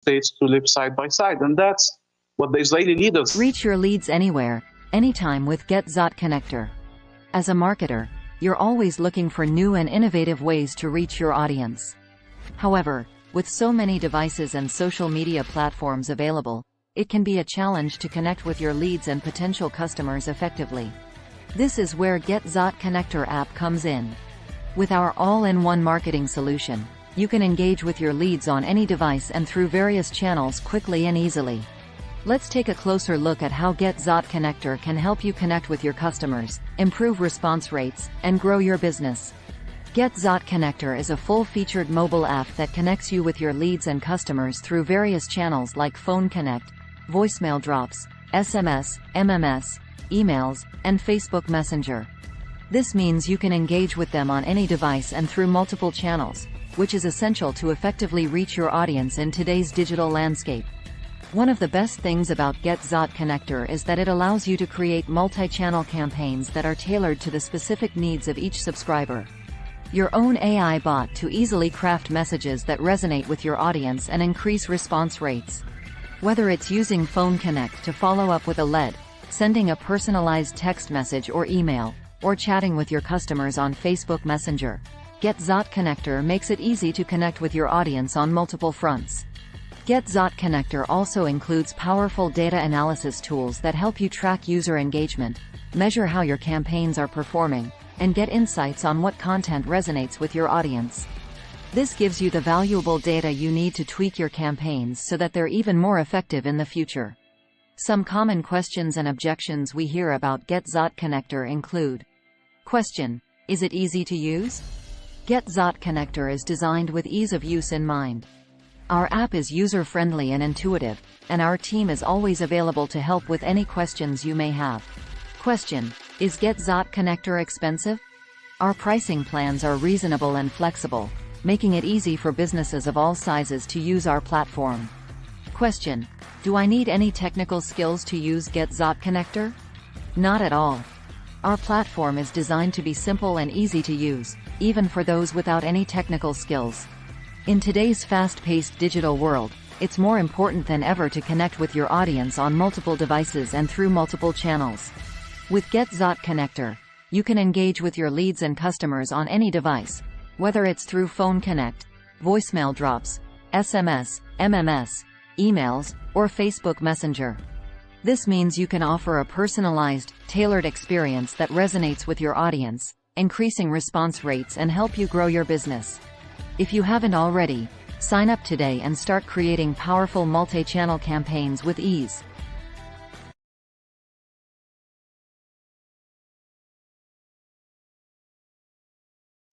states to live side by side. And that's what the Israeli leaders. Reach your leads anywhere, anytime with GetZot Connector. As a marketer, you're always looking for new and innovative ways to reach your audience. However, with so many devices and social media platforms available, it can be a challenge to connect with your leads and potential customers effectively. This is where GetZot Connector app comes in. With our all-in-one marketing solution, you can engage with your leads on any device and through various channels quickly and easily. Let's take a closer look at how GetZot Connector can help you connect with your customers, improve response rates, and grow your business. GetZot Connector is a full-featured mobile app that connects you with your leads and customers through various channels like Phone Connect, voicemail drops, SMS, MMS, emails, and Facebook Messenger. This means you can engage with them on any device and through multiple channels, which is essential to effectively reach your audience in today's digital landscape. One of the best things about GetZot Connector is that it allows you to create multi-channel campaigns that are tailored to the specific needs of each subscriber. Your own AI bot to easily craft messages that resonate with your audience and increase response rates. Whether it's using Phone Connect to follow up with a lead, sending a personalized text message or email, or chatting with your customers on Facebook Messenger, GetZot Connector makes it easy to connect with your audience on multiple fronts. GetZot Connector also includes powerful data analysis tools that help you track user engagement, measure how your campaigns are performing, and get insights on what content resonates with your audience. This gives you the valuable data you need to tweak your campaigns so that they're even more effective in the future. Some common questions and objections we hear about GetZot Connector include: Question: is it easy to use? GetZot Connector is designed with ease of use in mind. Our app is user-friendly and intuitive, and our team is always available to help with any questions you may have. Question: is GetZot Connector expensive? Our pricing plans are reasonable and flexible, making it easy for businesses of all sizes to use our platform. Question: do I need any technical skills to use GetZot Connector? Not at all. Our platform is designed to be simple and easy to use, even for those without any technical skills. In today's fast-paced digital world, it's more important than ever to connect with your audience on multiple devices and through multiple channels. With GetZot Connector, you can engage with your leads and customers on any device, whether it's through Phone Connect, voicemail drops, SMS, MMS, emails, or Facebook Messenger. This means you can offer a personalized, tailored experience that resonates with your audience, increasing response rates and help you grow your business. If you haven't already, sign up today and start creating powerful multi-channel campaigns with ease.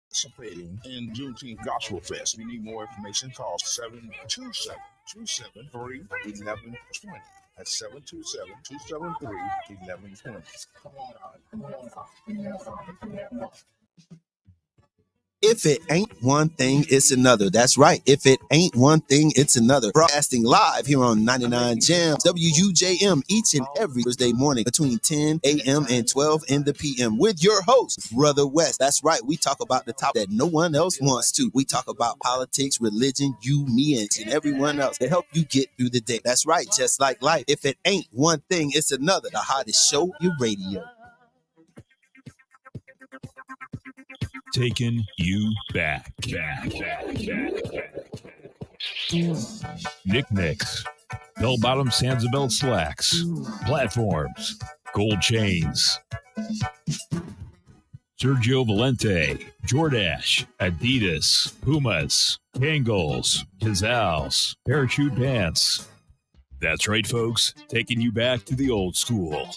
Participating in Juneteenth Gospel Fest. We need more information. Call 727-273-1120. That's 727-273-1120. Come on. If it ain't one thing, it's another. That's right. If it ain't one thing, it's another. Broadcasting live here on 99 Jams, WUJM, each and every Thursday morning between 10 a.m. and 12 in the p.m. with your host, Brother West. That's right. We talk about the topic that no one else wants to. We talk about politics, religion, you, me, and everyone else to help you get through the day. That's right. Just like life. If it ain't one thing, it's another. The hottest show, your radio. Taking you back. Knickknacks, bell-bottom Sanzabelt slacks, platforms, gold chains. Sergio Valente, Jordache, Adidas, Pumas, Kangol, Cazals, parachute pants. That's right, folks, taking you back to the old school.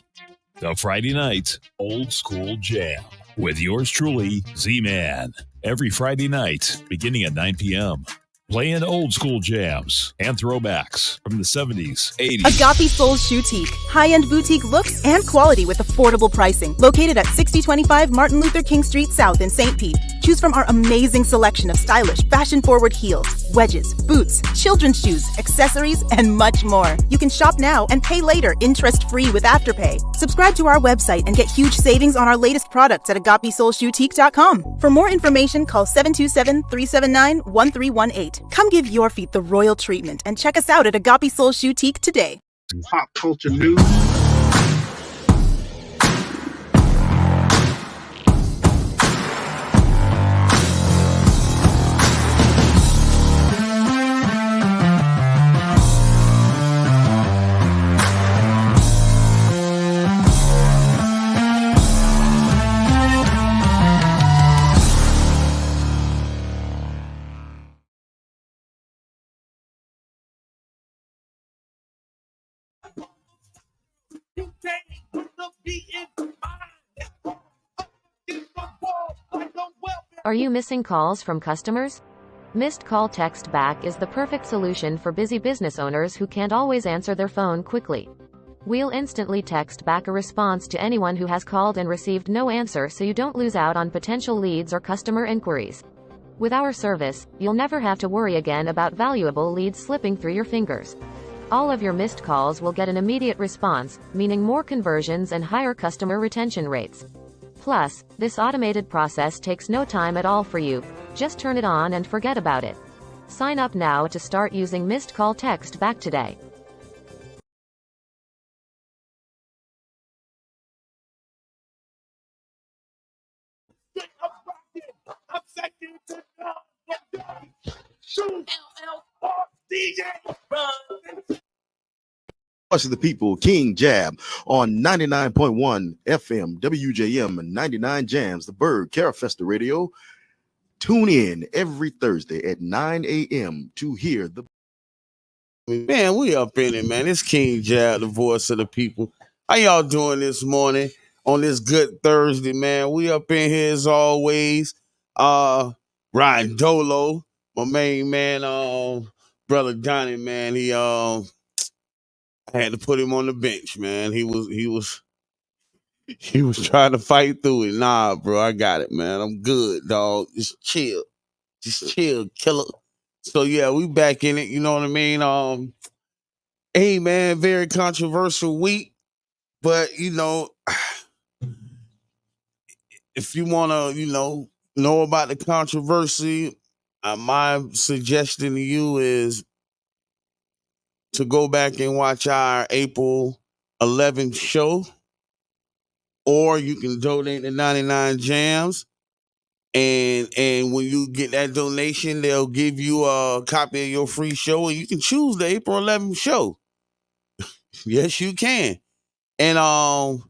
The Friday night Old School Jam. With yours truly, Z-Man. Every Friday night, beginning at 9 p.m. Playing old school jams and throwbacks from the 70s, 80s. Agape Soul Boutique. High-end boutique looks and quality with affordable pricing. Located at 6025 Martin Luther King Street South in St. Pete. Choose from our amazing selection of stylish, fashion-forward heels, wedges, boots, children's shoes, accessories, and much more. You can shop now and pay later, interest-free with Afterpay. Subscribe to our website and get huge savings on our latest products at agapesoulboutique.com. For more information, call 727-379-1318. feet. Come give your feet the royal treatment and check us out at Agape Soul Shoetique today. Pop culture news. Are you missing calls from customers? Missed call text back is the perfect solution for busy business owners who can't always answer their phone quickly. We'll instantly text back a response to anyone who has called and received no answer so you don't lose out on potential leads or customer inquiries. With our service, you'll never have to worry again about valuable leads slipping through your fingers. All of your missed calls will get an immediate response, meaning more conversions and higher customer retention rates. Plus, this automated process takes no time at all for you. Just turn it on and forget about it. Sign up now to start using missed call text back today. Voice of the people, King Jab on 99.1 FM, WJM, and 99 Jams, the Bird, Carafesta Radio. Tune in every Thursday at 9 a.m. to hear the. Man, we up in it, man. It's King Jab, the voice of the people. How y'all doing this morning on this good Thursday, man? We up in here as always. Ryan Dolo, my main man, brother Donnie, man. I had to put him on the bench, man. He was trying to fight through it. Nah, bro, I got it, man. I'm good, dog. Just chill. Just chill, killer. So yeah, we back in it, you know what I mean? Hey man, very controversial week. But if you wanna, know about the controversy, my suggestion to you is to go back and watch our April 11th show, or you can donate to 99 Jams. And when you get that donation, they'll give you a copy of your free show, and you can choose the April 11th show. Yes, you can. And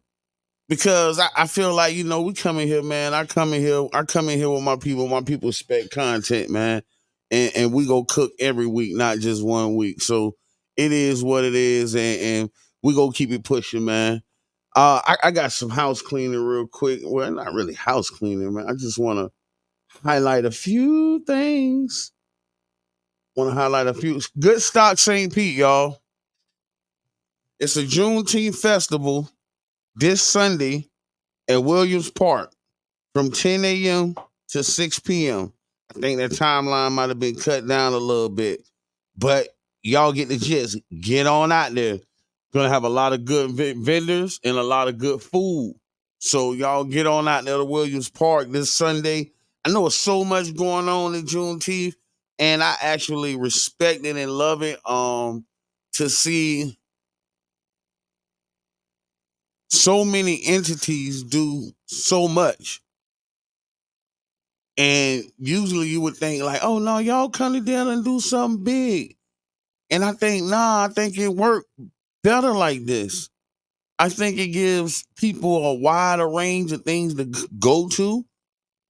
because I feel like, we come in here, man. I come in here with my people. My people expect content, man. And we go cook every week, not just one week. So it is what it is, and we go keep it pushing, man. I got some house cleaning real quick. Well, not really house cleaning, man. I just want to highlight a few things. Good stock St. Pete, y'all. It's a Juneteenth festival this Sunday at Williams Park from 10 a.m. to 6 p.m. I think that timeline might have been cut down a little bit, but y'all get the gist. Get on out there. Gonna have a lot of good vendors and a lot of good food. So y'all get on out there to Williams Park this Sunday. I know there's so much going on in Juneteenth, and I actually respect it and love it. To see so many entities do so much. And usually you would think like, oh no, y'all come together and do something big. And I think, I think it worked better like this. I think it gives people a wider range of things to go to.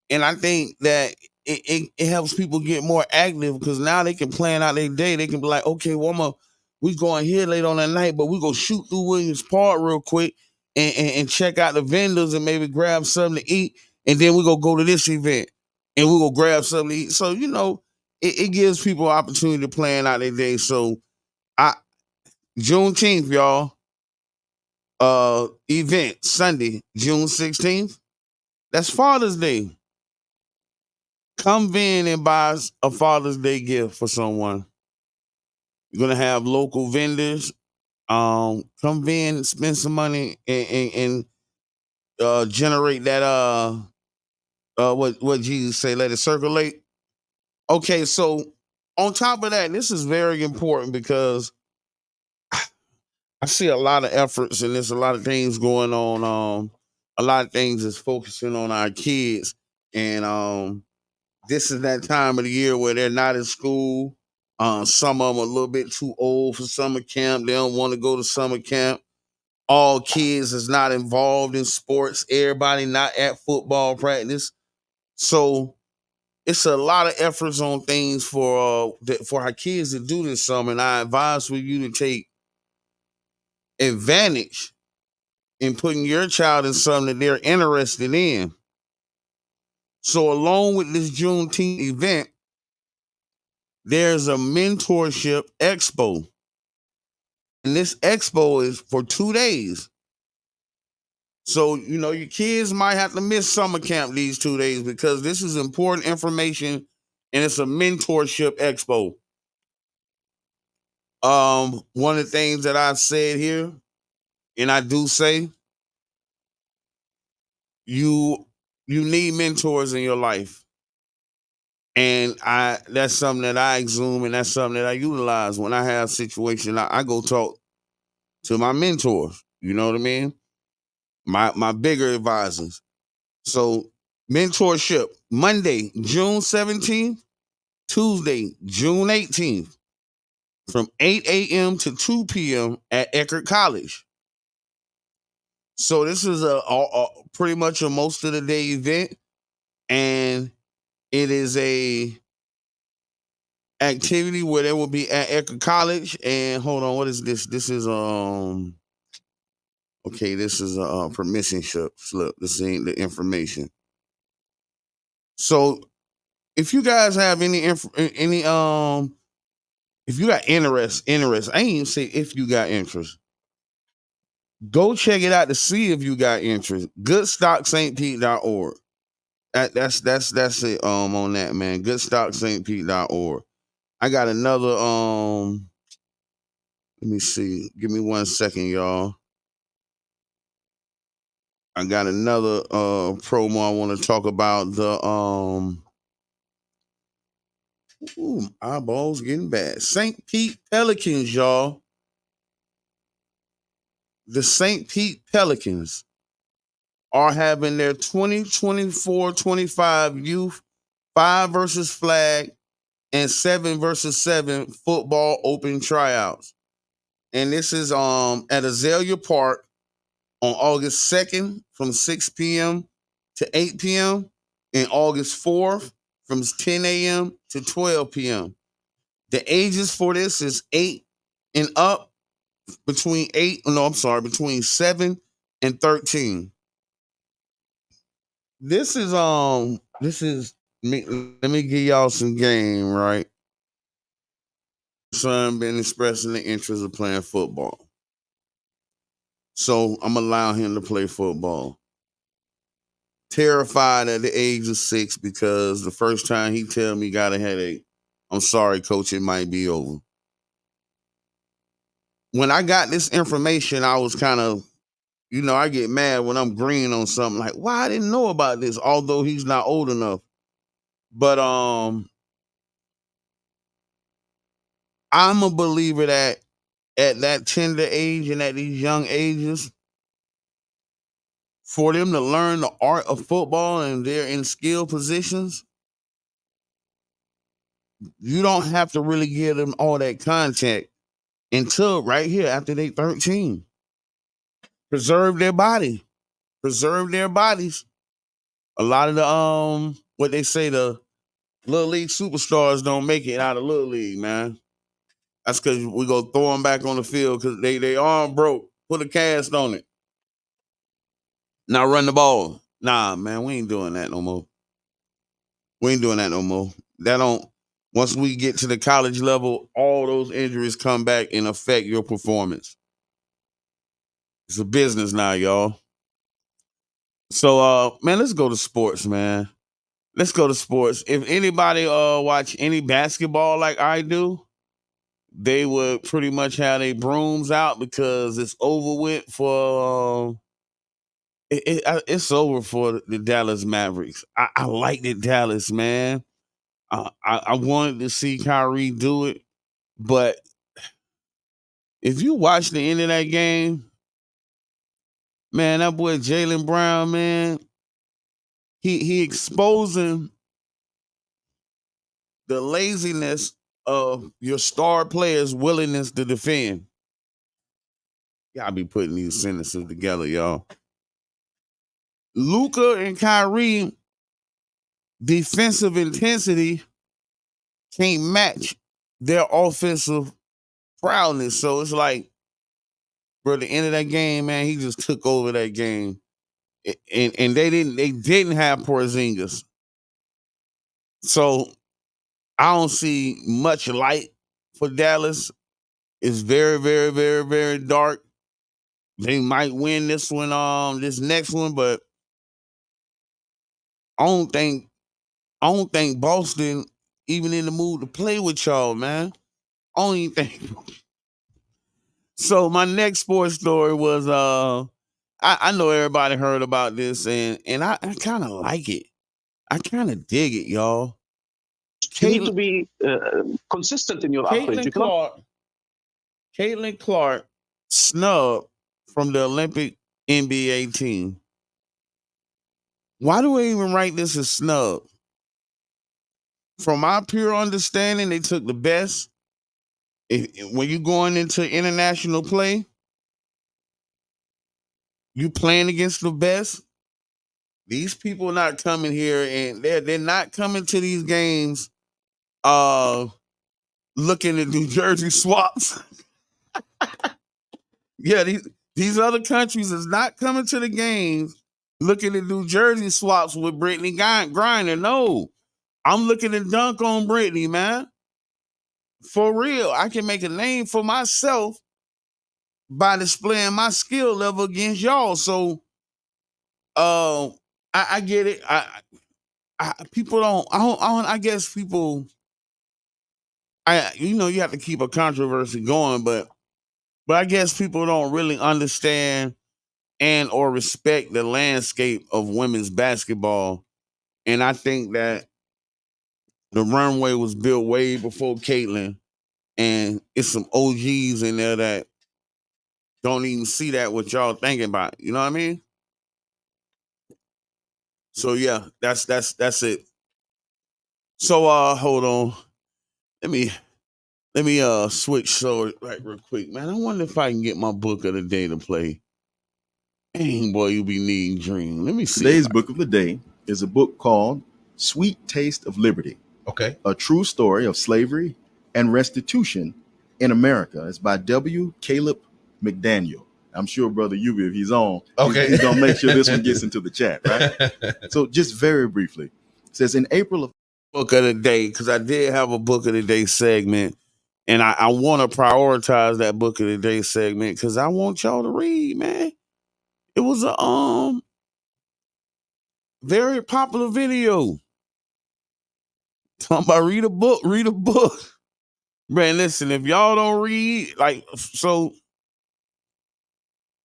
And I think that it helps people get more active because now they can plan out their day. They can be like, okay, well, we going here late on that night, but we go shoot through Williams Park real quick and check out the vendors and maybe grab something to eat. And then we go to this event and we go grab something to eat. So, it gives people an opportunity to plan out their day. So Juneteenth, y'all, event Sunday, June 16th. That's Father's Day. Come in and buy a Father's Day gift for someone. You're gonna have local vendors. Come in, spend some money, and generate that. What Jesus say? Let it circulate. Okay, so On top of that, this is very important because I see a lot of efforts and there's a lot of things going on. A lot of things is focusing on our kids. And this is that time of the year where they're not in school. Some of them are a little bit too old for summer camp. They don't want to go to summer camp. All kids is not involved in sports. Everybody not at football practice. So it's a lot of efforts on things for our kids to do this summer. And I advise for you to take advantage in putting your child in something that they're interested in. So along with this Juneteenth event, there's a mentorship expo. And this expo is for 2 days. So, your kids might have to miss summer camp these 2 days because this is important information and it's a mentorship expo. One of the things that I said here, and I do say, you need mentors in your life. And that's something that I exhume and that's something that I utilize. When I have situations, I go talk to my mentors. You know what I mean? My bigger advisors. So mentorship, Monday, June 17th, Tuesday, June 18th, from 8 a.m. to 2 p.m. at Eckerd College. So this is a pretty much a most of the day event, and it is a activity where they will be at Eckerd College. And hold on, what is this? This is okay. This is a permission slip. This ain't the information. So if you guys have any if you got interest, I ain't even say if you got interest. Go check it out to see if you got interest. GoodstockSt.Pete.org. That's it on that, man. GoodstockSt.Pete.org. I got another let me see. Give me 1 second, y'all. I got another promo I want to talk about. The eyeballs getting bad. St. Pete Pelicans, y'all. The St. Pete Pelicans are having their 2024-25 youth 5 versus flag and 7 versus 7 football open tryouts. And this is at Azalea Park on August 2nd from 6 p.m. to 8 p.m. and August 4th from 10 a.m. to 12 p.m. The ages for this is 8 and up, between 7 and 13. This is me. Let me give y'all some game, right? Son been expressing the interest of playing football. So I'm allowing him to play football. Terrified at the age of 6 because the first time he tell me he got a headache, I'm sorry, coach, it might be over. When I got this information, I was kind of, I get mad when I'm green on something like, why I didn't know about this, although he's not old enough. But I'm a believer that at that tender age and at these young ages, for them to learn the art of football and they're in skill positions, you don't have to really give them all that contact until right here after they 13. Preserve their body. Preserve their bodies. A lot of the what they say, the Little League superstars don't make it out of Little League, man. That's because we go throw them back on the field because they arm broke. Put a cast on it. Now run the ball. Nah, man, we ain't doing that no more. We ain't doing that no more. Once we get to the college level, all those injuries come back and affect your performance. It's a business now, y'all. So man, let's go to sports, man. Let's go to sports. If anybody watch any basketball like I do, they would pretty much have their brooms out because it's over with for it's over for the Dallas Mavericks. I like the Dallas, man. I wanted to see Kyrie do it, but if you watch the end of that game, man, that boy Jaylen Brown, man, he exposing the laziness of your star players' willingness to defend. Y'all be putting these sentences together, y'all. Luka and Kyrie defensive intensity can't match their offensive prowess. So it's like, bro, the end of that game, man, he just took over that game. And they didn't have Porzingis. So I don't see much light for Dallas. It's very, very, very, very dark. They might win this one, this next one, but I don't think Boston even in the mood to play with y'all, man. I don't even think. So my next sports story was I know everybody heard about this and I kind of like it. I kind of dig it, y'all. You need to be consistent in your approach. Caitlin Clark snubbed from the Olympic NBA team. Why do I even write this as snub? From my pure understanding, they took the best. When you're going into international play, you playing against the best. These people are not coming here, and they're not coming to these games looking to do jersey swaps. Yeah, these other countries is not coming to the games looking to do jersey swaps with Brittany Griner. No, I'm looking to dunk on Brittany, man. For real, I can make a name for myself by displaying my skill level against y'all. So, I get it. People don't. I guess people. You have to keep a controversy going, but I guess people don't really understand and or respect the landscape of women's basketball. And I think that the runway was built way before Caitlin, and it's some OGs in there that don't even see that what y'all thinking about. You know what I mean? So yeah, that's it. So hold on. Let me switch so right real quick, man. I wonder if I can get my book of the day to play. Dang, boy, you be needing dream. Let me see. Today's book of the day is a book called Sweet Taste of Liberty. Okay. A true story of slavery and restitution in America. It's by W. Caleb McDaniel. I'm sure Brother Yubi, if he's on, he's going to make sure this one gets into the chat, right? So just very briefly, it says in April of book of the day, because I did have a book of the day segment, and I want to prioritize that book of the day segment because I want y'all to read, man. It was a very popular video. Talking about read a book. Man, listen, if y'all don't read, so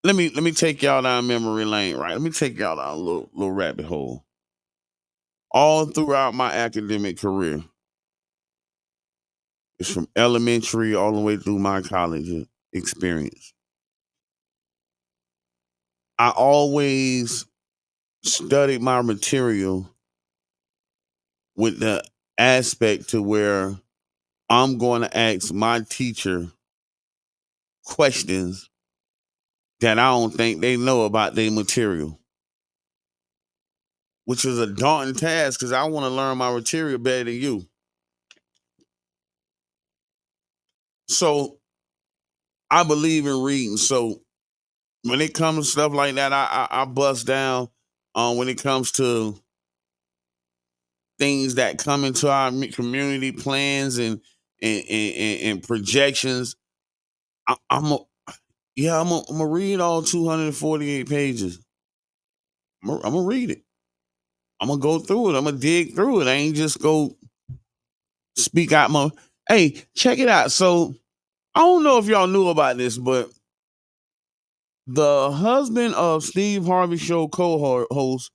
let me take y'all down memory lane, right? Let me take y'all down a little rabbit hole. All throughout my academic career, it's from elementary all the way through my college experience. I always studied my material with the aspect to where I'm going to ask my teacher questions that I don't think they know about their material, which is a daunting task because I want to learn my material better than you. So I believe in reading. So when it comes to stuff like that, I bust down on when it comes to things that come into our community plans and projections. I'm gonna read all 248 pages. I'm gonna read it. I'm gonna go through it. I'm gonna dig through it. I ain't just go speak out my. Hey, check it out. So I don't know if y'all knew about this, but the husband of Steve Harvey show co-host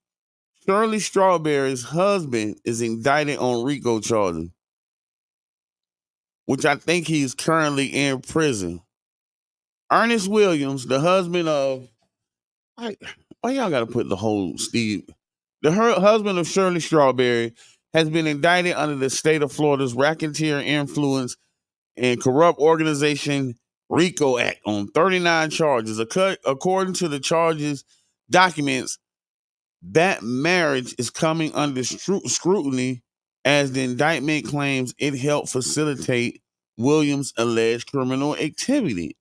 Shirley Strawberry's husband is indicted on Rico charges, which I think he's currently in prison. Ernest Williams, the husband of why y'all gotta put the whole Steve? The husband of Shirley Strawberry has been indicted under the state of Florida's Racketeer Influence and Corrupt Organization RICO Act on 39 charges. According to the charges documents, that marriage is coming under scrutiny as the indictment claims it helped facilitate Williams' alleged criminal activity.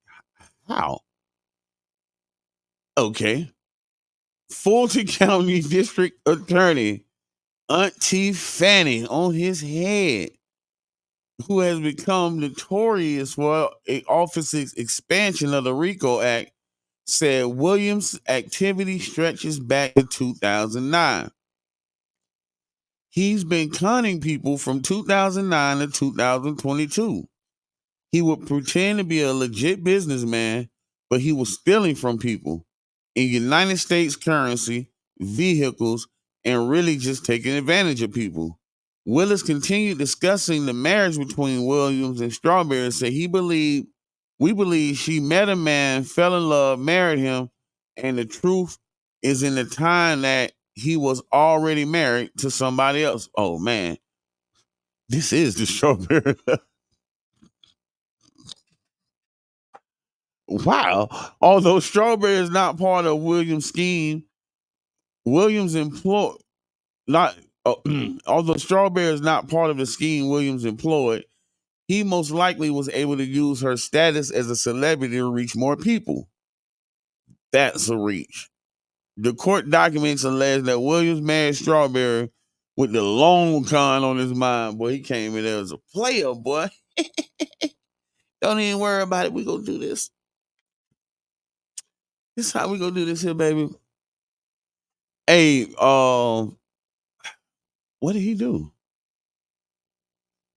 How? Okay. Fulton County District Attorney Auntie Fanny on his head, who has become notorious for a office's expansion of the RICO Act, said Williams' activity stretches back to 2009. He's been conning people from 2009 to 2022. He would pretend to be a legit businessman, but he was stealing from people in United States currency, vehicles, and really just taking advantage of people. Willis continued discussing the marriage between Williams and Strawberry and said we believe she met a man, fell in love, married him, and the truth is in the time that he was already married to somebody else. Oh man, this is the Strawberry. Wow. Although Strawberry is not part of Williams' scheme, Williams employed not although Strawberry is not part of the scheme Williams employed, he most likely was able to use her status as a celebrity to reach more people. That's a reach. The court documents allege that Williams married Strawberry with the long con on his mind. Boy, he came in there as a player, boy. Don't even worry about it. We gonna do this. This is how we gonna do this here, baby. Hey, what did he do?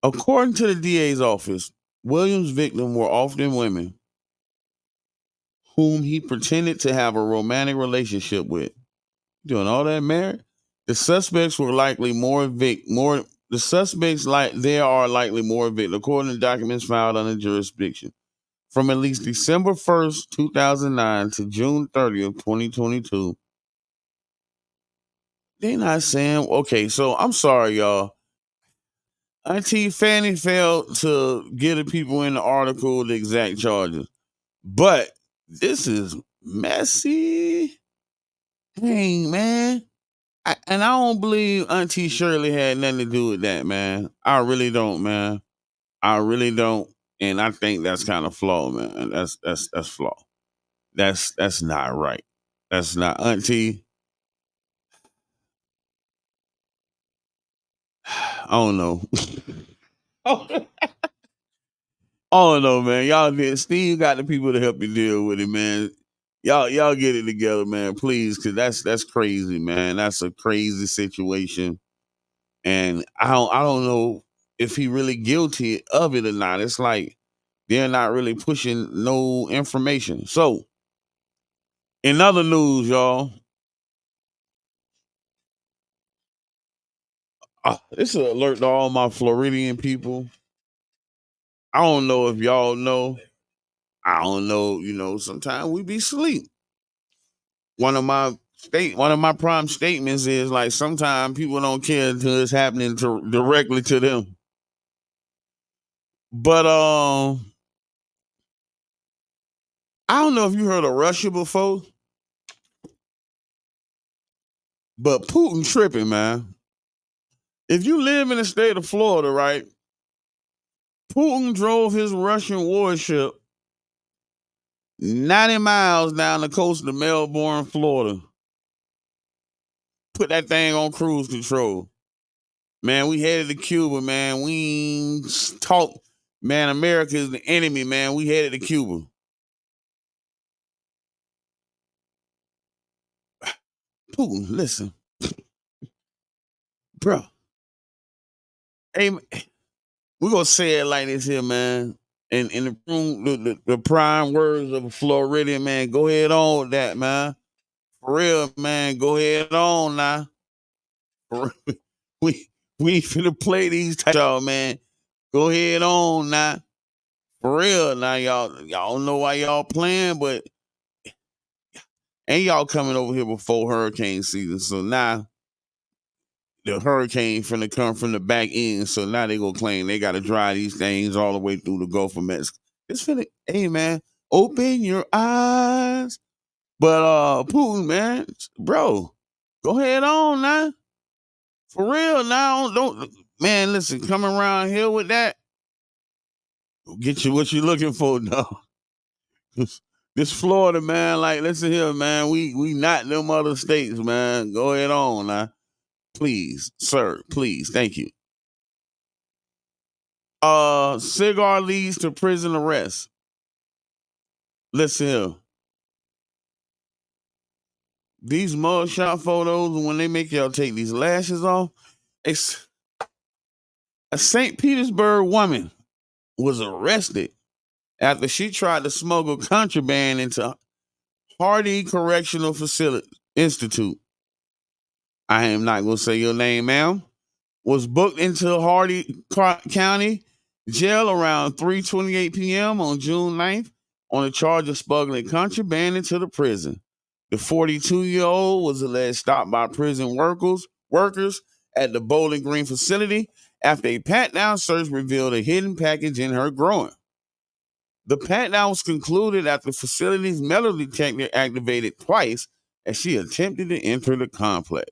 According to the DA's office, Williams' victims were often women whom he pretended to have a romantic relationship with. Doing all that married? The suspects were likely the suspects there are likely more victims, according to documents filed under jurisdiction. From at least December 1st, 2009 to June 30th, 2022. They're not saying, okay, so I'm sorry, y'all. Auntie Fanny failed to give the people in the article the exact charges. But this is messy. Dang, man. And I don't believe Auntie Shirley had nothing to do with that, man. I really don't, man. I really don't. And I think that's kind of flawed, man. That's flawed. That's not right. That's not Auntie. I don't know. I don't know, man. Y'all did. Steve got the people to help you deal with it, man. Y'all get it together, man, please, because that's crazy, man. That's a crazy situation, and I don't know if he really guilty of it or not. It's like they're not really pushing no information. So, in other news, y'all, this is an alert to all my Floridian people. I don't know if y'all know. I don't know. You know, sometimes we be asleep. One of my prime statements is like sometimes people don't care until it's happening directly to them. But I don't know if you heard of Russia before, but Putin tripping, man. If you live in the state of Florida, right? Putin drove his Russian warship 90 miles down the coast of Melbourne, Florida. Put that thing on cruise control. Man, we headed to Cuba, man. We talk, man, America is the enemy, man. We headed to Cuba. Putin, listen. Bro. Hey, we're going to say it like this here, man. And in the room, the prime words of a Floridian, man, go ahead on with that, man. For real, man, go ahead on now. we ain't finna play these type y'all, man. Go ahead on now. For real, now y'all don't know why y'all playing, but ain't y'all coming over here before hurricane season. So now the hurricane finna come from the back end. So now they gonna claim they gotta dry these things all the way through the Gulf of Mexico. It's finna, hey man, open your eyes. But Putin, man, bro, go ahead on now. For real now, don't man, listen, come around here with that. Get you what you looking for, dog. This Florida, man, like, listen here, man. We not them other states, man. Go ahead on now. Please, sir, please. Thank you. Cigar leads to prison arrest. Listen here. These mugshot photos, when they make y'all take these lashes off, it's a St. Petersburg woman was arrested after she tried to smuggle contraband into Hardy Correctional Facility Institute. I am not going to say your name, ma'am. Was booked into Hardy County Jail around 3:28 p.m. on June 9th on a charge of smuggling contraband into the prison. The 42-year-old was alleged stopped by prison workers at the Bowling Green facility after a pat-down search revealed a hidden package in her groin. The pat-down was concluded after the facility's metal detector activated twice as she attempted to enter the complex.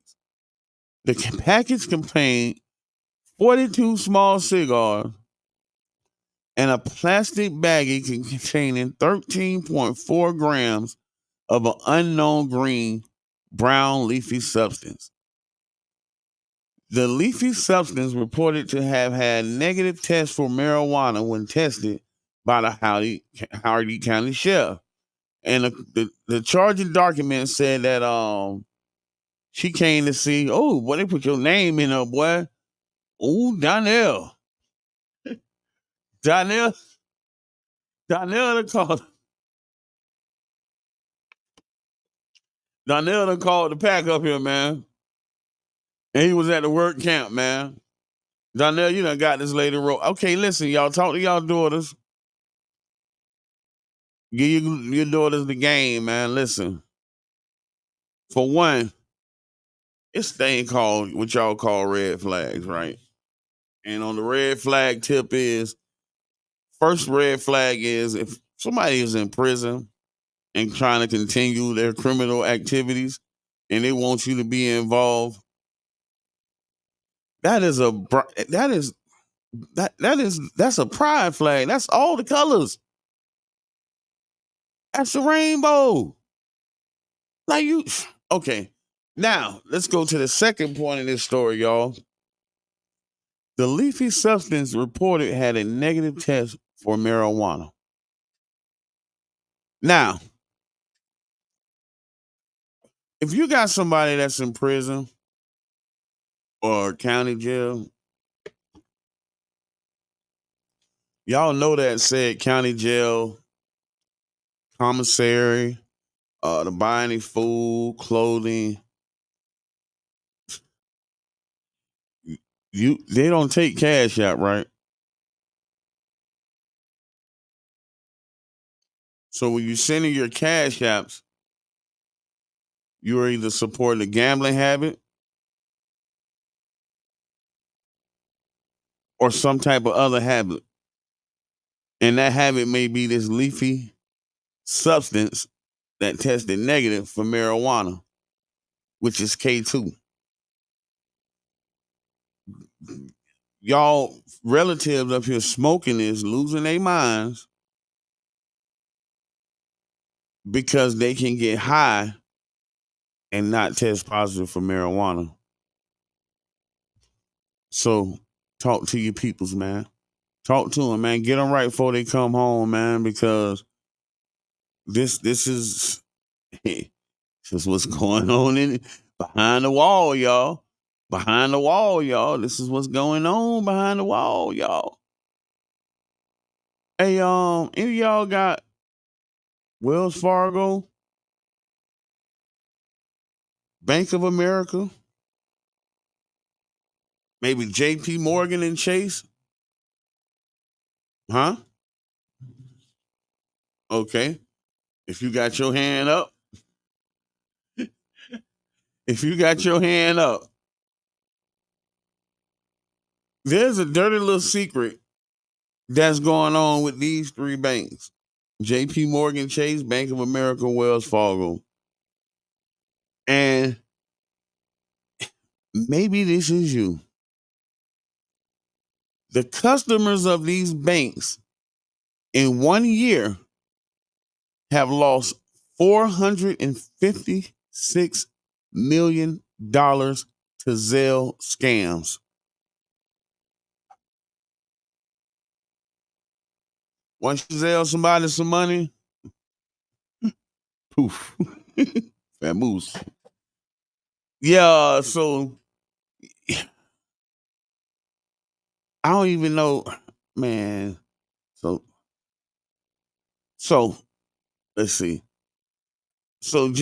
The package contained 42 small cigars and a plastic baggie containing 13.4 grams of an unknown green brown leafy substance. The leafy substance reported to have had negative tests for marijuana when tested by the Hardy County Sheriff. And the charging document said that she came to see, oh, boy, they put your name in there, boy. Oh, Donnell done called Donnell done called the pack up here, man. And he was at the work camp, man. Donnell, you done got this lady roll. Okay, listen, y'all, talk to y'all daughters. Give your daughters the game, man. Listen. For one, it's a thing called what y'all call red flags, right? And on the red flag tip is, first red flag is if somebody is in prison and trying to continue their criminal activities and they want you to be involved, that's a pride flag. That's all the colors. That's the rainbow. Like you, okay. Now let's go to the second point of this story, y'all. The leafy substance reported had a negative test for marijuana. Now, if you got somebody that's in prison or county jail, y'all know that said county jail, commissary, to buy any food, clothing. They don't take cash out, right? So when you're sending your cash apps, you're either supporting a gambling habit or some type of other habit. And that habit may be this leafy substance that tested negative for marijuana, which is K2. Y'all relatives up here smoking this, losing their minds because they can get high and not test positive for marijuana. So talk to your peoples, man. Talk to them, man. Get them right before they come home, man, because this is this is what's going on behind the wall, y'all. Behind the wall, y'all. This is what's going on behind the wall, y'all. Hey, any of y'all got Wells Fargo, Bank of America, Maybe JP Morgan and Chase? Huh? Okay. If you got your hand up, if you got your hand up, there's a dirty little secret that's going on with these three banks. JP Morgan Chase, Bank of America, Wells Fargo. And maybe this is you. The customers of these banks in 1 year have lost $456 million to Zelle scams. Once you Zelle somebody some money, poof, moose. Yeah, so I don't even know, man. So let's see. So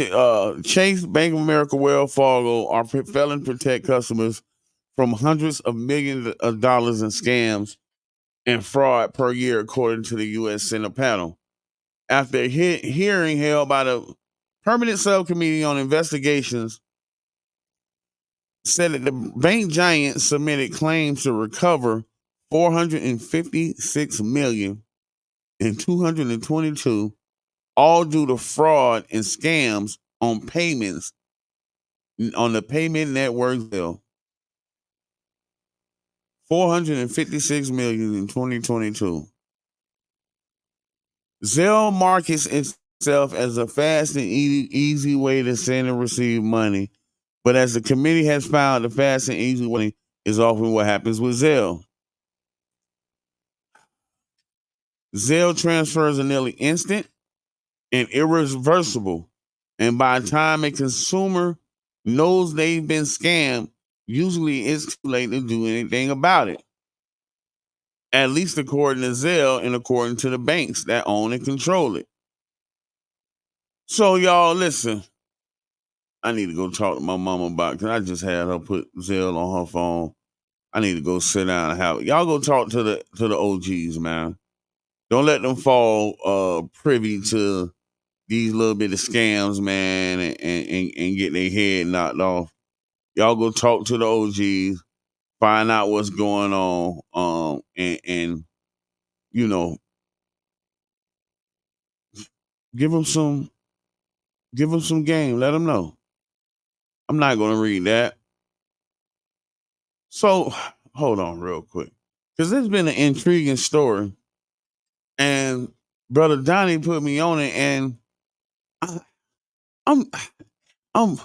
Chase, Bank of America, Wells Fargo are failing to protect customers from hundreds of millions of dollars in scams and fraud per year, according to the U.S. Senate panel. After a hearing held by the Permanent Subcommittee on Investigations, said that the bank giant submitted claims to recover $456 million in 222, all due to fraud and scams on payments on the payment network bill. 456 million in 2022. Zelle markets itself as a fast and easy way to send and receive money, but as the committee has found, the fast and easy way is often what happens with Zelle. Zelle transfers are nearly instant and irreversible, and by the time a consumer knows they've been scammed, usually it's too late to do anything about it. At least according to Zelle and according to the banks that own and control it. So y'all, listen, I need to go talk to my mama about it because I just had her put Zelle on her phone. I need to go sit down and have it. Y'all go talk to the OGs, man. Don't let them fall privy to these little bit of scams, man, and get their head knocked off. Y'all go talk to the OGs, find out what's going on, and you know, give them some game. Let them know. I'm not going to read that. So hold on real quick, because this has been an intriguing story, and brother Donnie put me on it, and I'm I'm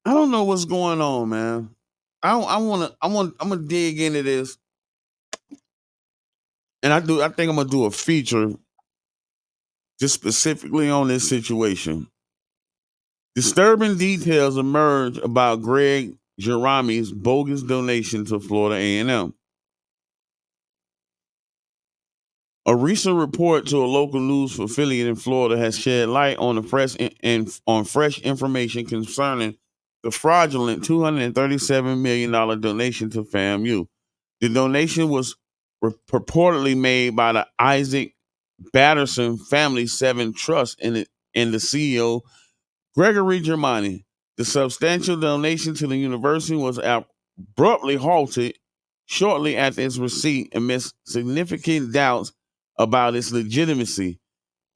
I don't know what's going on, man. I'm gonna dig into this, and I think I'm gonna do a feature just specifically on this situation. Disturbing details emerge about Greg Jerami's bogus donation to Florida A&M. A recent report to a local news affiliate in Florida has shed light on the fresh information concerning the fraudulent $237 million donation to FAMU. The donation was purportedly made by the Isaac Batterson Family 7 Trust and the CEO, Gregory Germani. The substantial donation to the university was abruptly halted shortly after its receipt amidst significant doubts about its legitimacy.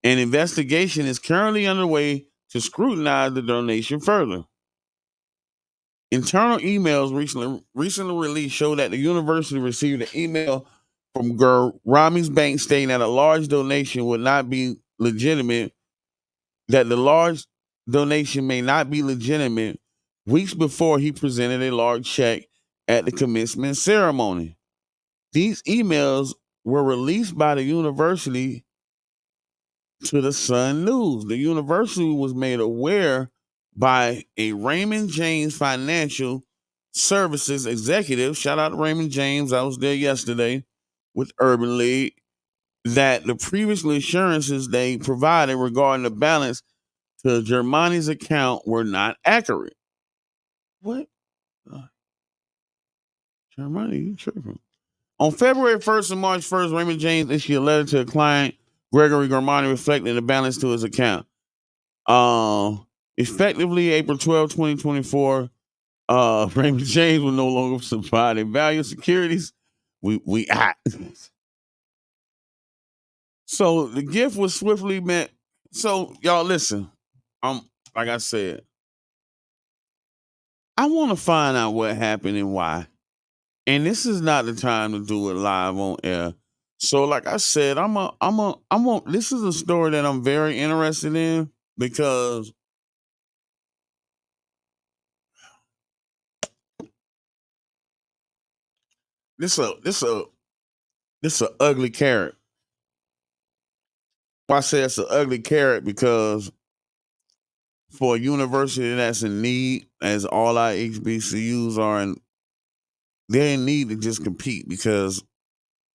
An investigation is currently underway to scrutinize the donation further. Internal emails recently released show that the university received an email from Rami's bank stating that a large donation would not be legitimate, that the large donation may not be legitimate weeks before he presented a large check at the commencement ceremony. These emails were released by the university to the Sun News. The university was made aware by a Raymond James Financial Services executive. Shout out to Raymond James. I was there yesterday with Urban League. That the previous assurances they provided regarding the balance to Germani's account were not accurate. What? Jeremiah, you tripping. On February 1st and March 1st, Raymond James issued a letter to a client, Gregory Gormani, reflecting the balance to his account. Effectively, April 12, 2024, Raymond James will no longer supply their value securities. We out. So the gift was swiftly met. So y'all listen. Like I said, I want to find out what happened and why. And this is not the time to do it live on air. So, like I said, this is a story that I'm very interested in because this a ugly carrot. Why I say it's an ugly carrot because for a university that's in need, as all our HBCUs are, and they're in need to just compete because,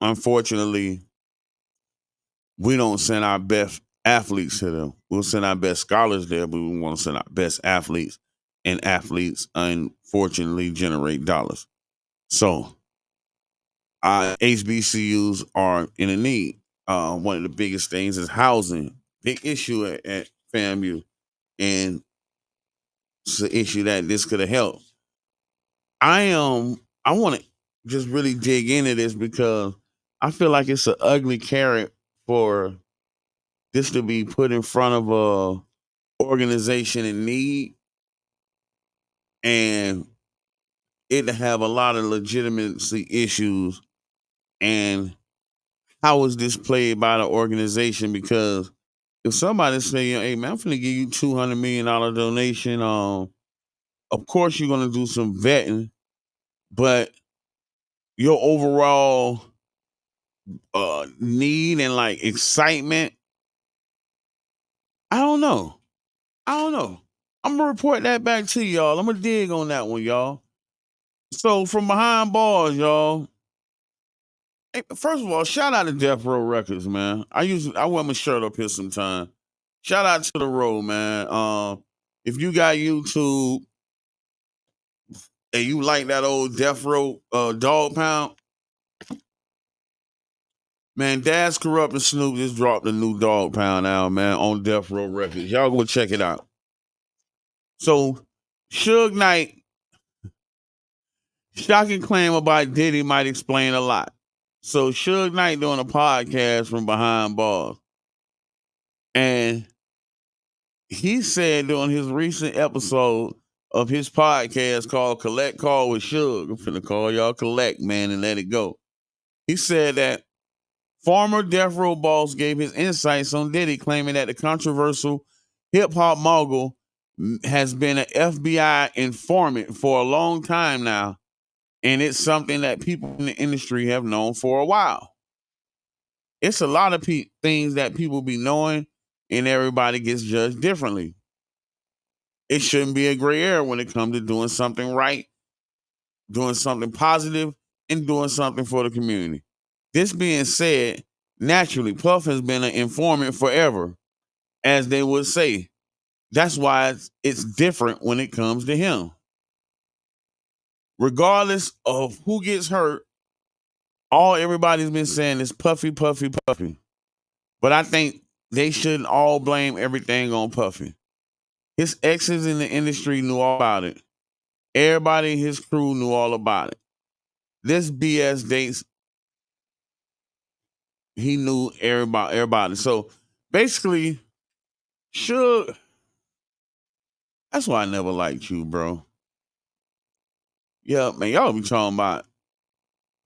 unfortunately, we don't send our best athletes to them. We'll send our best scholars there, but we want to send our best athletes, and athletes, unfortunately, generate dollars. So, our HBCUs are in a need. One of the biggest things is housing. Big issue at FAMU, and it's an issue that this could have helped. I want to just really dig into this because I feel like it's an ugly carrot for this to be put in front of a organization in need and it to have a lot of legitimacy issues. And how is this played by the organization? Because if somebody say, hey man, I'm finna give you $200 million donation, of course you're gonna do some vetting, but your overall need and like excitement, I don't know. I'm gonna report that back to y'all. I'm gonna dig on that one, y'all. So from behind bars, y'all. Hey, first of all, shout out to Death Row Records, man. I wear my shirt up here sometime. Shout out to the road, man. If you got YouTube and you like that old Death Row Dog Pound, man, Dad's Corrupt and Snoop just dropped a new Dog Pound album, man, on Death Row Records. Y'all go check it out. So, Suge Knight, shocking claim about Diddy might explain a lot. So, Suge Knight doing a podcast from behind bars. And he said during his recent episode of his podcast called Collect Call with Suge, I'm finna call y'all Collect, man, and let it go. He said that former Death Row boss gave his insights on Diddy, claiming that the controversial hip-hop mogul has been an FBI informant for a long time now, and it's something that people in the industry have known for a while. It's a lot of things that people be knowing, and everybody gets judged differently. It shouldn't be a gray area when it comes to doing something right, doing something positive, and doing something for the community. This being said, naturally, Puff has been an informant forever, as they would say. That's why it's different when it comes to him. Regardless of who gets hurt, all everybody's been saying is Puffy, Puffy, Puffy. But I think they shouldn't all blame everything on Puffy. His exes in the industry knew all about it. Everybody in his crew knew all about it. This BS dates, he knew everybody. So basically, Suge, that's why I never liked you, bro. Yeah, man, y'all be talking about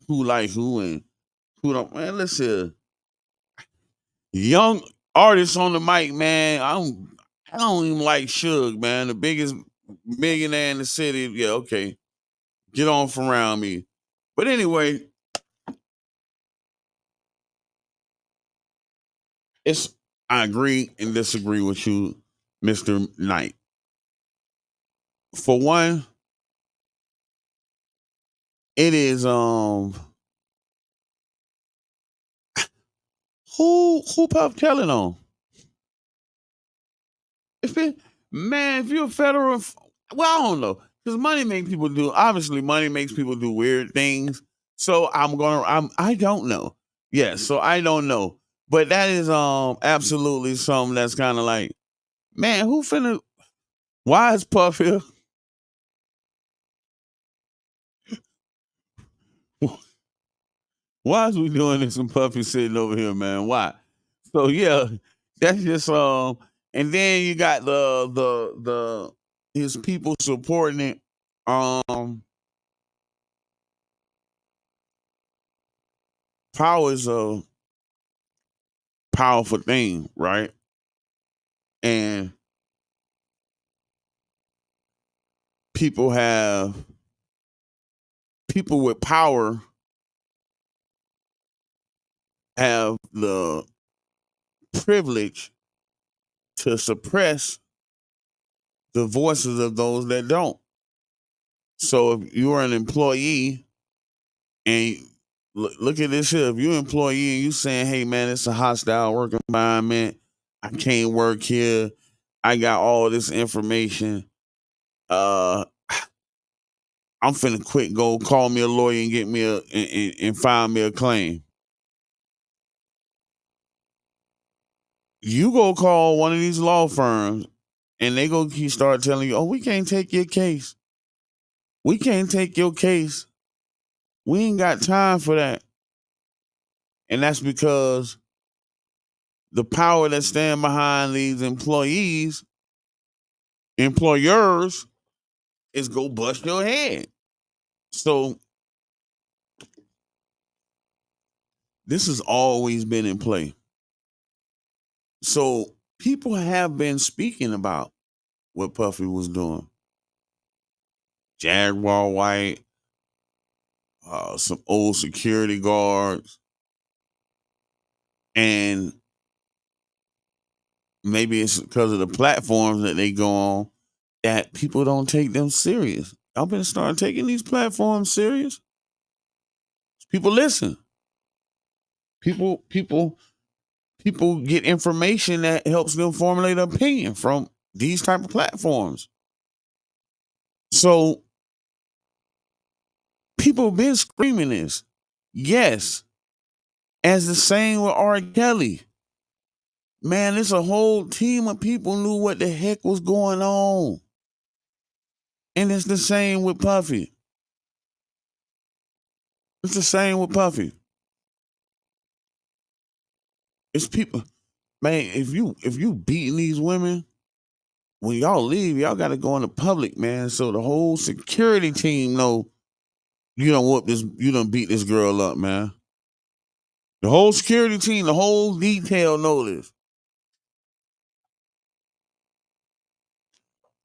who like who and who don't. Man, listen, young artists on the mic, man. I don't even like Suge, man. The biggest millionaire in the city. Yeah, okay. Get on from around me. But anyway, I agree and disagree with you, Mr. Knight. For one, it is who Puff telling on? If you're a federal, well, I don't know. Because money makes people do, obviously money makes people do weird things. So I don't know. Yes, so I don't know. But that is absolutely something that's kind of like, man, why is Puff here? Why is we doing this and Puffy sitting over here, man? Why? So yeah, that's just and then you got the his people supporting it. Power is a powerful thing, right? And people have people with power have the privilege to suppress the voices of those that don't. So if you're an employee and look at this here, if you're an employee and you saying, hey man, it's a hostile work environment, I can't work here, I got all this information, I'm finna quit, go call me a lawyer and get me and file me a claim. You go call one of these law firms and they go start telling you, oh, we can't take your case. We can't take your case. We ain't got time for that. And that's because the power that stand behind these employers, is go bust your head. So this has always been in play. So people have been speaking about what Puffy was doing. Jaguar White, some old security guards, and maybe it's because of the platforms that they go on that people don't take them serious. I've been starting taking these platforms serious. People listen. People get information that helps them formulate an opinion from these type of platforms. So people have been screaming this. Yes. As the same with R. Kelly. Man, it's a whole team of people knew what the heck was going on. And it's the same with Puffy. It's the same with Puffy. It's people, man, if you beating these women, when y'all leave, y'all gotta go in the public, man. So the whole security team know you done beat this girl up, man. The whole security team, the whole detail know this.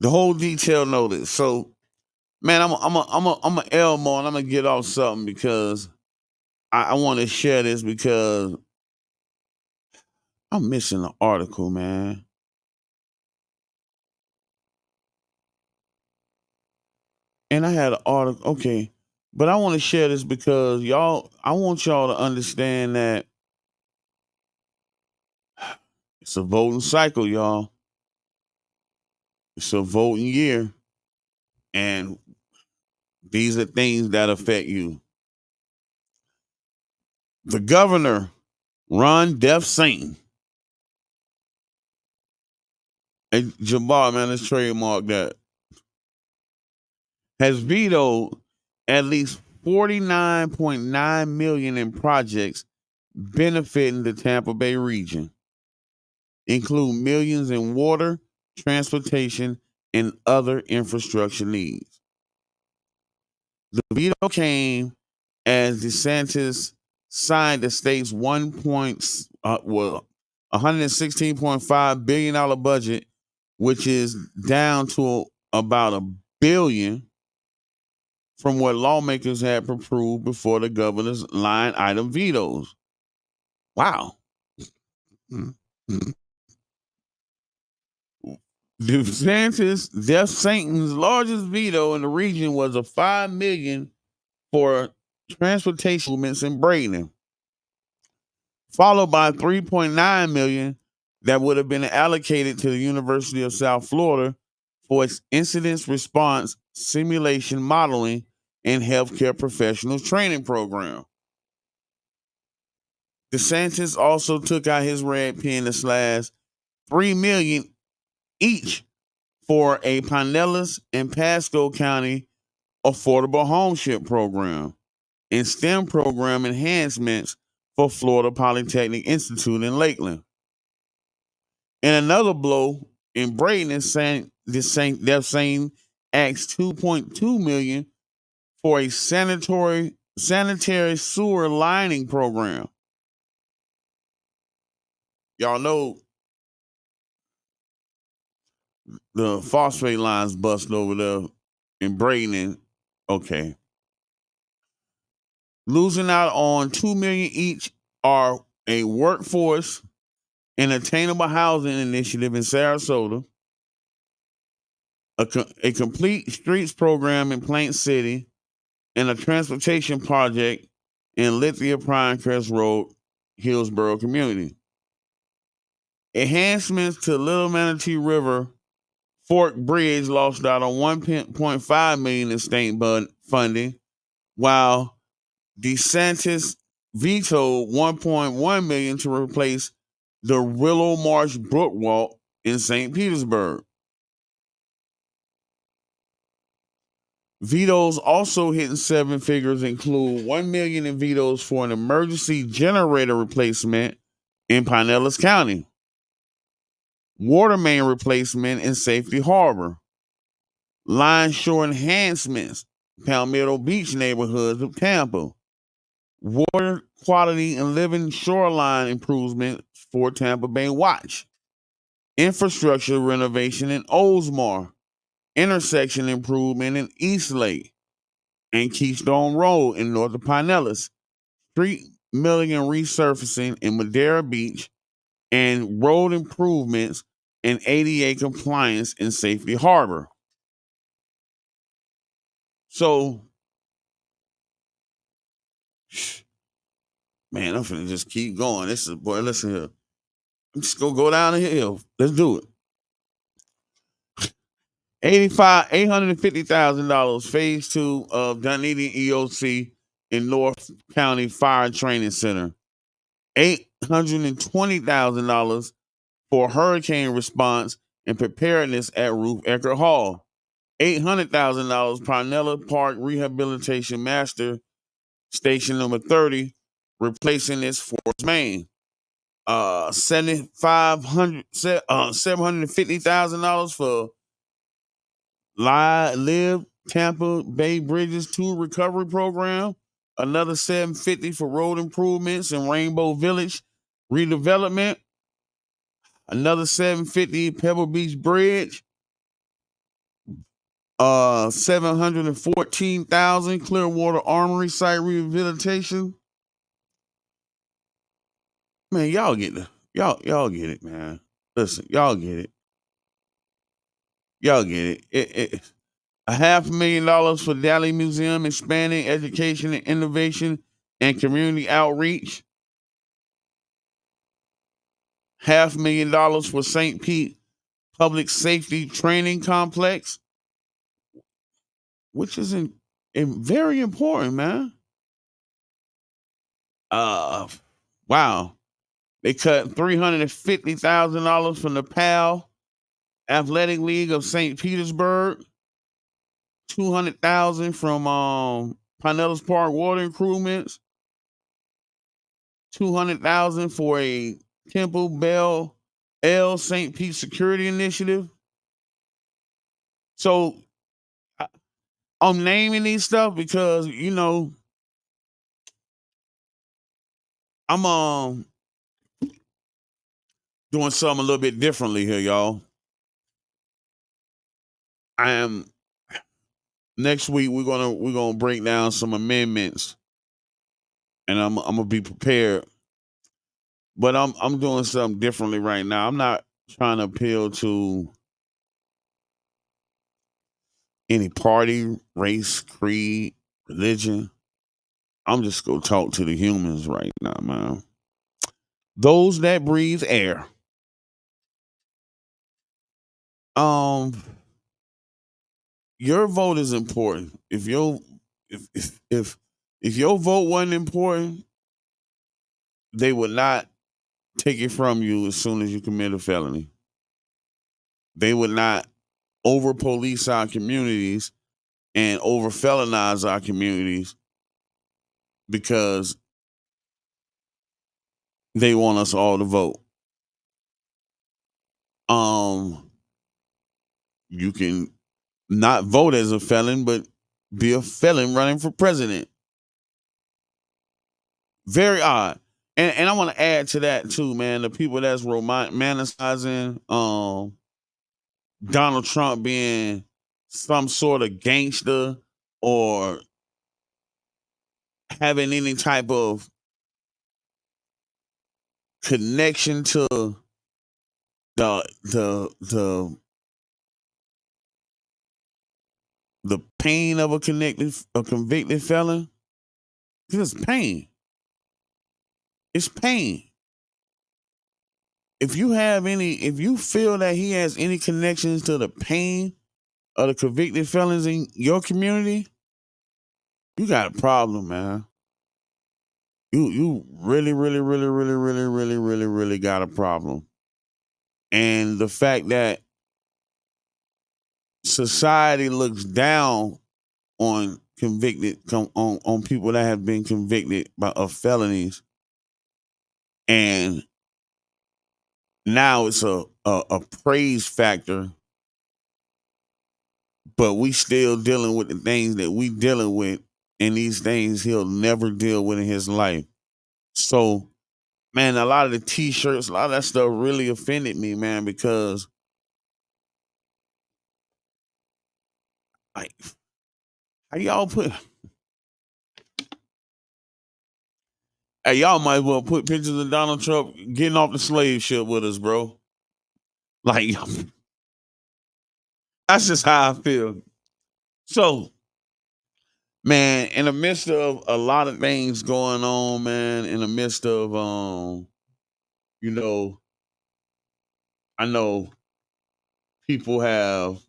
The whole detail know this. So, man, I'm a Elmo and I'm gonna get off something because I want to share this because I'm missing an article, man. And I had an article, okay, but I want to share this because I want y'all to understand that it's a voting cycle, y'all. It's a voting year, and these are things that affect you. The governor, Ron Def Saint, hey, Jabbar, man, let's trademark that, has vetoed at least 49.9 million in projects benefiting the Tampa Bay region, include millions in water, transportation, and other infrastructure needs. The veto came as DeSantis signed the state's $116.5 billion budget, which is down to about $1 billion from what lawmakers had approved before the governor's line item vetoes. Wow. DeSantis, Def Satan's largest veto in the region was a $5 million for transportation movements in Braden, followed by $3.9 million that would have been allocated to the University of South Florida for its incident response simulation modeling and healthcare professional training program. DeSantis also took out his red pen to slash $3 million each for a Pinellas and Pasco County affordable homeship program and STEM program enhancements for Florida Polytechnic Institute in Lakeland. In another blow, in Braden, they're saying acts $2.2 million for a sanitary sewer lining program. Y'all know the phosphate lines busted over there in Braden. Okay. Losing out on $2 million each are a workforce and attainable housing initiative in Sarasota, a complete streets program in Plant City, and a transportation project in Lithia Pinecrest Road, Hillsborough community. Enhancements to Little Manatee River Fork Bridge lost out on $1.5 million in state funding, while DeSantis vetoed $1.1 million to replace the Willow Marsh Brook Walk in St. Petersburg. Vetoes also hitting seven figures include $1 million in vetoes for an emergency generator replacement in Pinellas County, water main replacement in Safety Harbor, line shore enhancements, Palmetto Beach neighborhoods of Tampa, water quality and living shoreline improvement for Tampa Bay Watch, infrastructure renovation in Oldsmar, intersection improvement in Eastlake and Keystone Road in North of Pinellas, street milling and resurfacing in Madera Beach, and road improvements and ADA compliance in Safety Harbor. So, man, I'm finna just keep going. This is, boy, listen here. I'm just gonna go down the hill. Let's do it. $850,000, phase 2 of Dunedin EOC in North County Fire Training Center. $820,000 for hurricane response and preparedness at Ruth Eckerd Hall. $800,000 Pinella Park Rehabilitation Master Station number 30, replacing its Forest Main. $750,000 for Live Tampa Bay Bridges 2 recovery program. Another $750 for road improvements in Rainbow Village redevelopment. Another $750 Pebble Beach Bridge. $714,000 Clearwater Armory site rehabilitation. Man, y'all get it, man. Listen, y'all get it. Y'all get it. $500,000 for Dali Museum expanding education and innovation and community outreach. $500,000 for St. Pete Public Safety Training Complex, which is very important, man. Wow. They cut $350,000 from the PAL Athletic League of St. Petersburg, $200,000 from Pinellas Park water improvements, $200,000 for a Temple Bell L St. Pete security initiative. So I'm naming these stuff because I'm doing something a little bit differently here, y'all. Next week we're gonna break down some amendments, and I'm gonna be prepared. But I'm doing something differently right now. I'm not trying to appeal to any party, race, creed, religion. I'm just gonna talk to the humans right now, man. Those that breathe air. your vote is important. If your vote wasn't important, they would not take it from you as soon as you commit a felony. They would not over police our communities and over felonize our communities because they want us all to vote. You can not vote as a felon, but be a felon running for president. Very odd. And I want to add to that too, man. The people that's romanticizing Donald Trump being some sort of gangster or having any type of connection to the pain of a convicted felon. It's pain. It's pain. If you feel that he has any connections to the pain of the convicted felons in your community, you got a problem, man. You really, really, really, really, really, really, really, really got a problem. And the fact that society looks down on on people that have been convicted of felonies, and now it's a praise factor, but we still dealing with the things that we dealing with, and these things he'll never deal with in his life. So, man, a lot of the t-shirts, a lot of that stuff really offended me, man, because like how y'all put hey, y'all might as well put pictures of Donald Trump getting off the slave ship with us, bro. Like that's just how I feel. So, man, in the midst of a lot of things going on, man, in the midst of you know, I know people have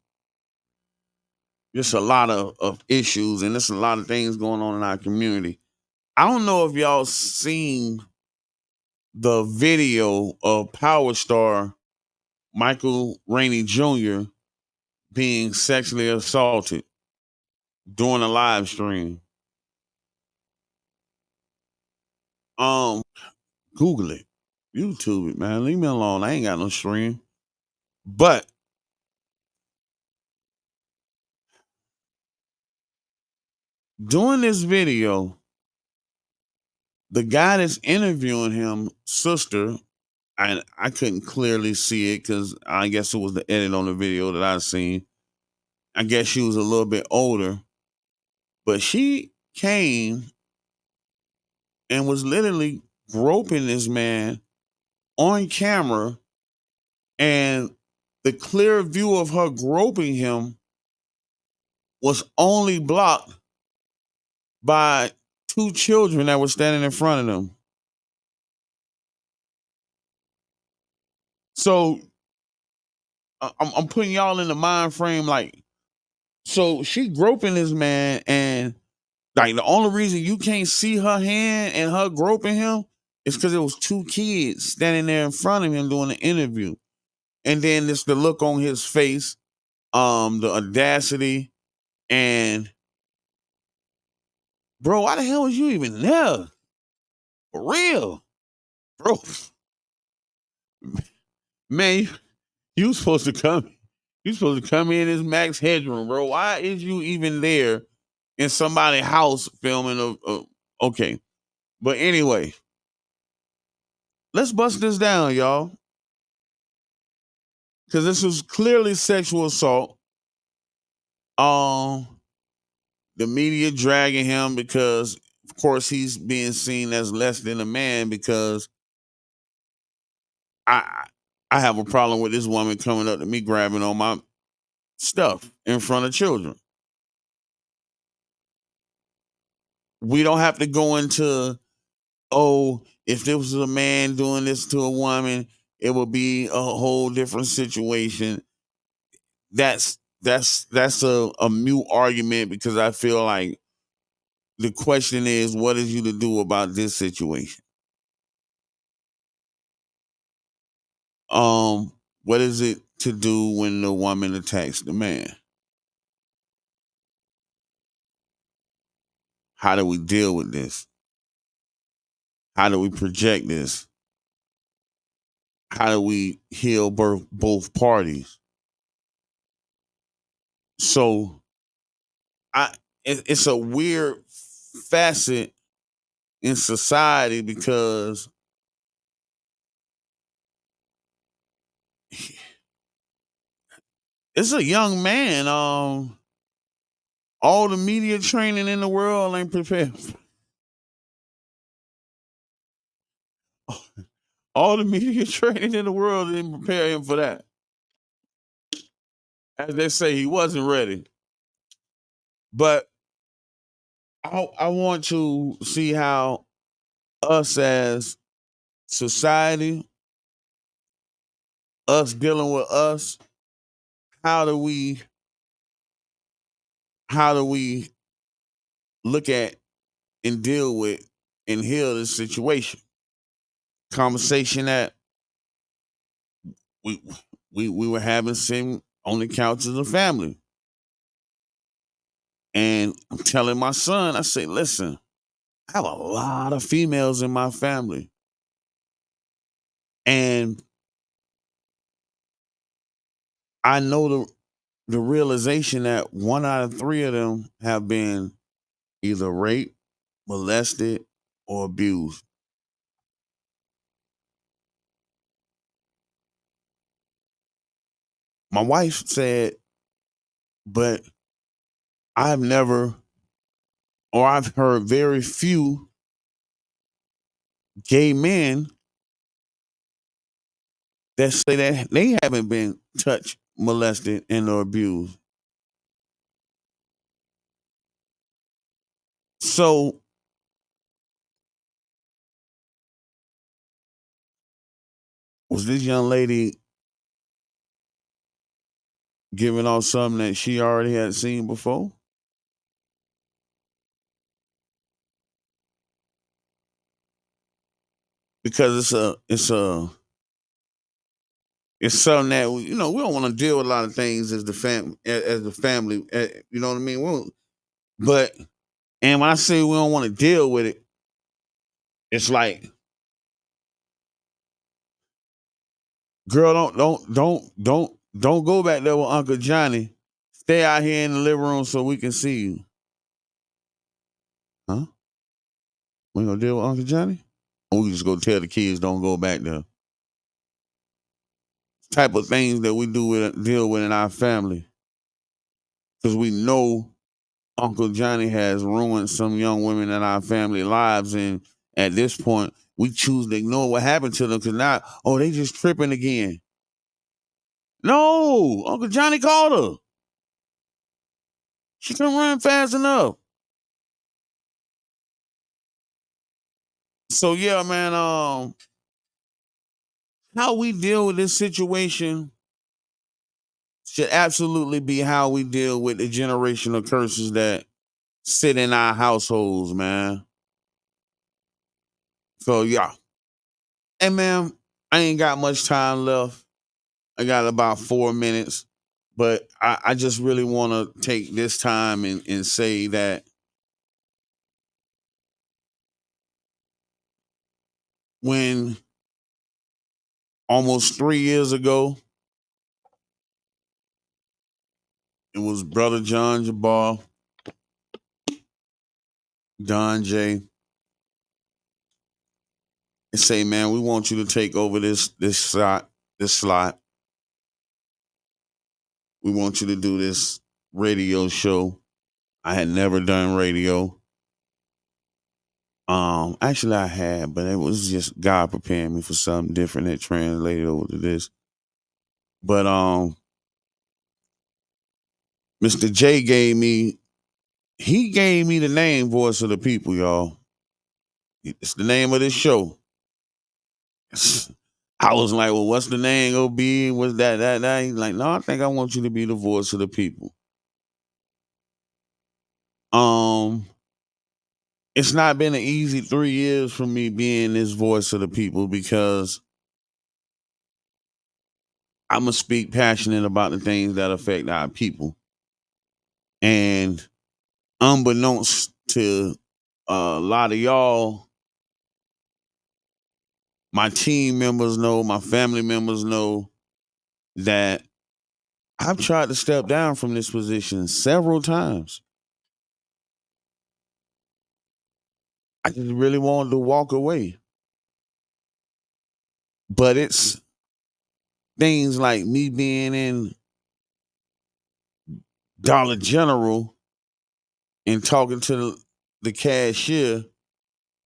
just a lot of issues and there's a lot of things going on in our community. I don't know if y'all seen the video of Power Star Michael Rainey Jr. being sexually assaulted during a live stream. Google it. YouTube it, man. Leave me alone. I ain't got no stream. But during this video, the guy that's interviewing him, sister, I couldn't clearly see it because I guess it was the edit on the video that I seen. I guess she was a little bit older, but she came and was literally groping this man on camera, and the clear view of her groping him was only blocked by two children that were standing in front of them. So I'm putting y'all in the mind frame, like, so she groping this man, and like the only reason you can't see her hand and her groping him is because it was two kids standing there in front of him doing the interview. And then it's the look on his face, the audacity, and bro, why the hell was you even there? For real, bro. Man, you supposed to come. You supposed to come in this Max Headroom, bro. Why is you even there in somebody's house filming? Okay, but anyway, let's bust this down, y'all, because this was clearly sexual assault. The media dragging him because, of course, he's being seen as less than a man because I have a problem with this woman coming up to me grabbing on my stuff in front of children. We don't have to go into, oh, if this was a man doing this to a woman, it would be a whole different situation. That's that's a mute argument because I feel like the question is, what is you to do about this situation? What is it to do when the woman attacks the man? How do we deal with this? How do we project this? How do we heal both parties? So it's a weird facet in society because it's a young man. All the media training in the world ain't prepared. All the media training in the world didn't prepare him for that. As they say, he wasn't ready. But I want to see how us as society, us dealing with us, how do we look at and deal with and heal this situation? Conversation that we we were having sitting on the couch as a family. And I'm telling my son, I say, listen, I have a lot of females in my family. And I know the realization that 1 out of 3 of them have been either raped, molested, or abused. My wife said, but I've never, or I've heard very few gay men that say that they haven't been touched, molested, and or abused. So was this young lady giving off something that she already had seen before? Because it's something that we don't want to deal with a lot of things as the family. You know what I mean? But and when I say we don't want to deal with it, it's like, girl, don't go back there with Uncle Johnny. Stay out here in the living room so we can see you. Huh? We gonna deal with Uncle Johnny? Or we just go tell the kids don't go back there. Type of things that we deal with in our family. Because we know Uncle Johnny has ruined some young women in our family lives. And at this point, we choose to ignore what happened to them because now, they just tripping again. No, Uncle Johnny called her. She couldn't run fast enough. So yeah, man, how we deal with this situation should absolutely be how we deal with the generational curses that sit in our households, man. So yeah. Hey man, I ain't got much time left. I got about 4 minutes. But I just really want to take this time and say that when almost 3 years ago, it was Brother John Jabbar, Don J, and say, man, we want you to take over this slot. We want you to do this radio show. I had never done radio. Actually I had, but it was just God preparing me for something different that translated over to this. But Mr. J gave me the name Voice of the People, y'all. It's the name of this show. I was like, well, what's the name gonna be? What's that? He's like, no, I think I want you to be the voice of the people. It's not been an easy 3 years for me being this voice of the people because I'm gonna speak passionate about the things that affect our people. And unbeknownst to a lot of y'all, my team members know, my family members know that I've tried to step down from this position several times. I just really wanted to walk away. But it's things like me being in Dollar General and talking to the cashier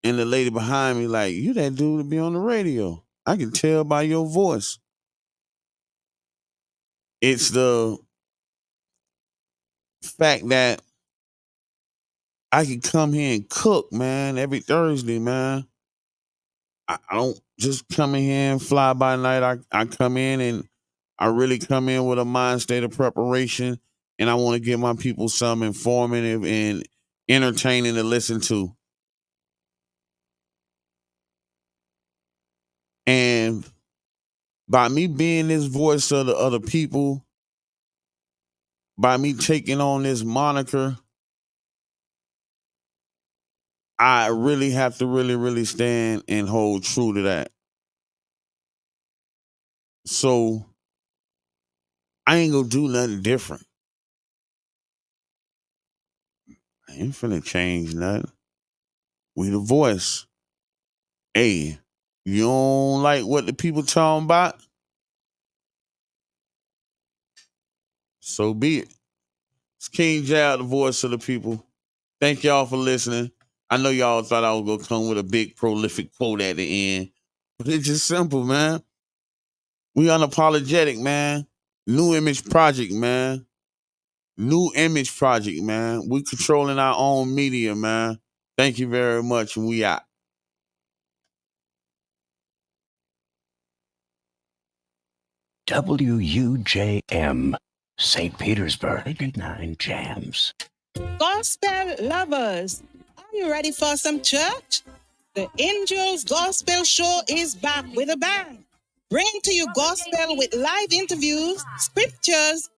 and the lady behind me like, you that dude to be on the radio. I can tell by your voice. It's the fact that I can come here and cook, man, every Thursday, man. I don't just come in here and fly by night. I come in and I really come in with a mind state of preparation, and I want to give my people something informative and entertaining to listen to. And by me being this voice of the other people, by me taking on this moniker, I really have to really stand and hold true to that. So I ain't gonna do nothing different. I ain't finna change nothing. We the voice. Hey, you don't like what the people talking about? So be it. It's King Jab, the voice of the people. Thank y'all for listening. I know y'all thought I was gonna come with a big prolific quote at the end, but it's just simple, man. We unapologetic, man. New image project, man. New image project, man. We controlling our own media, man. Thank you very much, and we out. WUJM, St. Petersburg, 89 Jams. Gospel lovers, are you ready for some church? The Angels Gospel Show is back with a bang. Bringing to you gospel with live interviews, scriptures,